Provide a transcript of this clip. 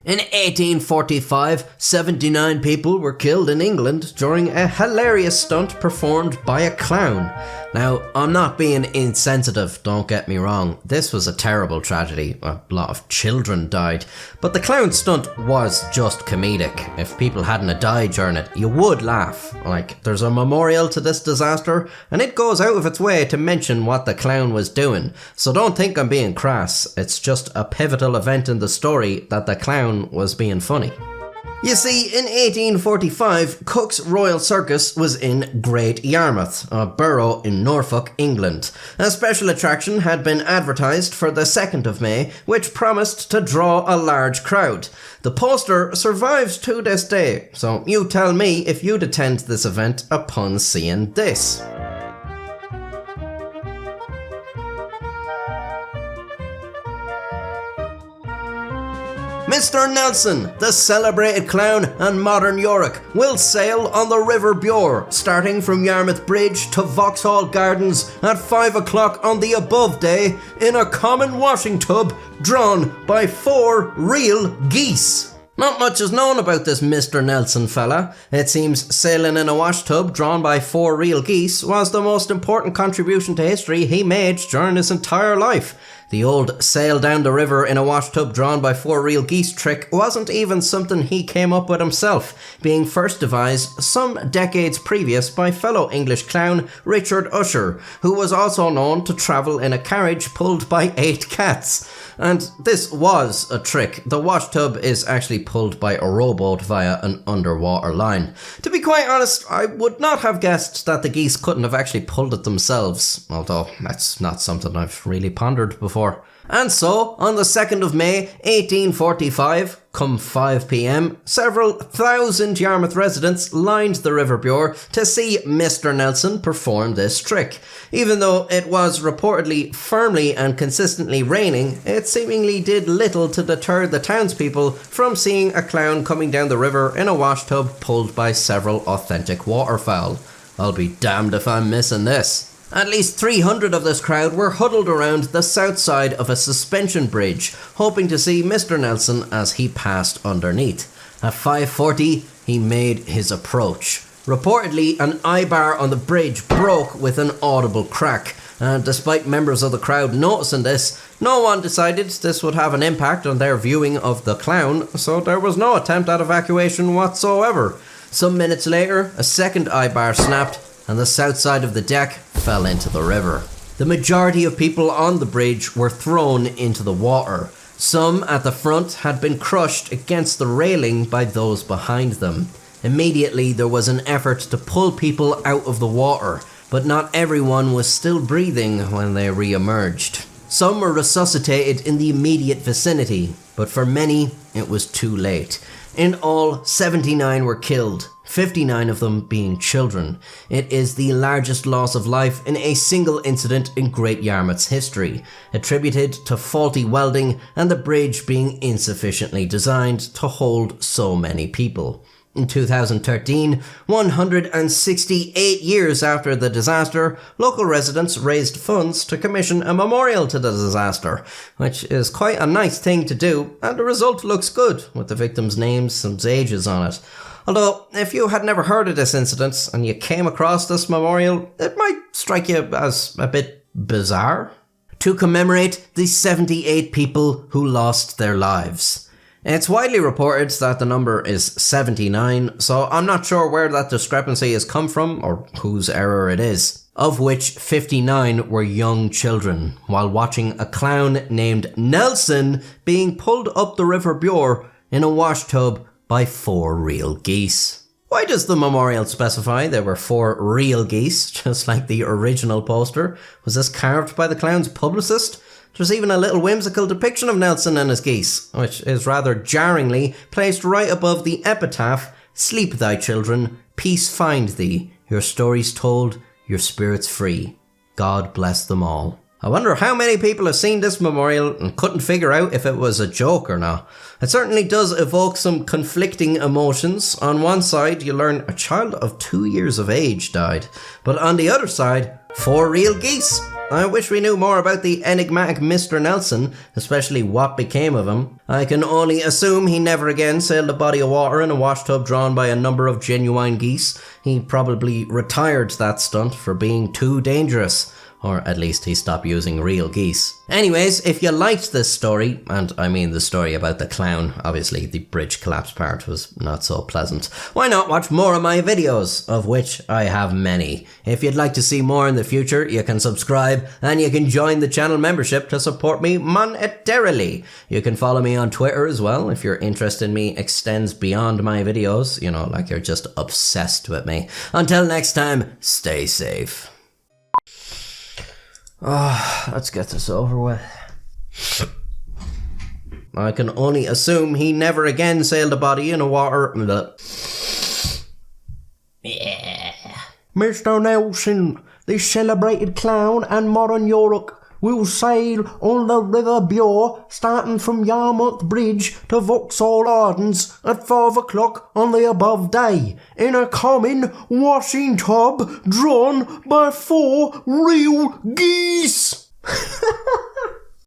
In 1845, 79 people were killed in England during a hilarious stunt performed by a clown. Now, I'm not being insensitive, don't get me wrong. This was a terrible tragedy. A lot of children died. But the clown stunt was just comedic. If people hadn't died during it, you would laugh. Like, there's a memorial to this disaster, and it goes out of its way to mention what the clown was doing. So don't think I'm being crass. It's just a pivotal event in the story that the clown was being funny. You see, in 1845, Cooke's Royal Circus was in Great Yarmouth, a borough in Norfolk, England. A special attraction had been advertised for the 2nd of May, which promised to draw a large crowd. The poster survives to this day, so you tell me if you'd attend this event upon seeing this. Mr. Nelson, the celebrated clown and modern Yorick, will sail on the River Bure, starting from Yarmouth Bridge to Vauxhall Gardens at 5 o'clock on the above day in a common washing tub drawn by 4 real geese. Not much is known about this Mr. Nelson fella. It seems sailing in a wash tub drawn by 4 real geese was the most important contribution to history he made during his entire life. The old sail down the river in a wash tub drawn by 4 real geese trick wasn't even something he came up with himself, being first devised some decades previous by fellow English clown Richard Usher, who was also known to travel in a carriage pulled by 8 cats. And this was a trick. The wash tub is actually pulled by a rowboat via an underwater line. To be quite honest, I would not have guessed that the geese couldn't have actually pulled it themselves, although that's not something I've really pondered before. And so, on the 2nd of May, 1845, come 5 p.m, several thousand Yarmouth residents lined the River Bure to see Mr. Nelson perform this trick. Even though it was reportedly firmly and consistently raining, it seemingly did little to deter the townspeople from seeing a clown coming down the river in a wash tub pulled by several authentic waterfowl. I'll be damned if I'm missing this. At least 300 of this crowd were huddled around the south side of a suspension bridge, hoping to see Mr. Nelson as he passed underneath. At 5:40, he made his approach. Reportedly, an eye-bar on the bridge broke with an audible crack, and despite members of the crowd noticing this, no one decided this would have an impact on their viewing of the clown, so there was no attempt at evacuation whatsoever. Some minutes later, a second eye-bar snapped, and the south side of the deck fell into the river. The majority of people on the bridge were thrown into the water. Some at the front had been crushed against the railing by those behind them. Immediately there was an effort to pull people out of the water, but not everyone was still breathing when they re-emerged. Some were resuscitated in the immediate vicinity, but for many it was too late. In all, 79 were killed, 59 of them being children. It is the largest loss of life in a single incident in Great Yarmouth's history, attributed to faulty welding and the bridge being insufficiently designed to hold so many people. In 2013, 168 years after the disaster, local residents raised funds to commission a memorial to the disaster, which is quite a nice thing to do, and the result looks good, with the victims' names and ages on it. Although, if you had never heard of this incident and you came across this memorial, it might strike you as a bit bizarre. To commemorate the 78 people who lost their lives. It's widely reported that the number is 79, so I'm not sure where that discrepancy has come from or whose error it is. Of which 59 were young children, while watching a clown named Nelson being pulled up the River Bure in a wash tub by 4 real geese. Why does the memorial specify there were 4 real geese, just like the original poster? Was this carved by the clown's publicist? There's even a little whimsical depiction of Nelson and his geese, which is rather jarringly placed right above the epitaph, "Sleep thy children, peace find thee, your stories told, your spirits free. God bless them all." I wonder how many people have seen this memorial and couldn't figure out if it was a joke or not. It certainly does evoke some conflicting emotions. On one side, you learn a child of 2 years of age died, but on the other side, 4 real geese. I wish we knew more about the enigmatic Mr. Nelson, especially what became of him. I can only assume he never again sailed a body of water in a washtub drawn by a number of genuine geese. He probably retired that stunt for being too dangerous. Or at least he stopped using real geese. Anyways, if you liked this story, and I mean the story about the clown, obviously the bridge collapse part was not so pleasant, why not watch more of my videos, of which I have many. If you'd like to see more in the future, you can subscribe, and you can join the channel membership to support me monetarily. You can follow me on Twitter as well, if your interest in me extends beyond my videos, you know, like you're just obsessed with me. Until next time, stay safe. Let's get this over with. I can only assume he never again sailed a body in a water... Yeah. Mr. Nelson, the celebrated clown and modern Yorick, will sail on the River Bure, starting from Yarmouth Bridge to Vauxhall Gardens at 5 o'clock on the above day, in a common washing tub drawn by 4 real geese.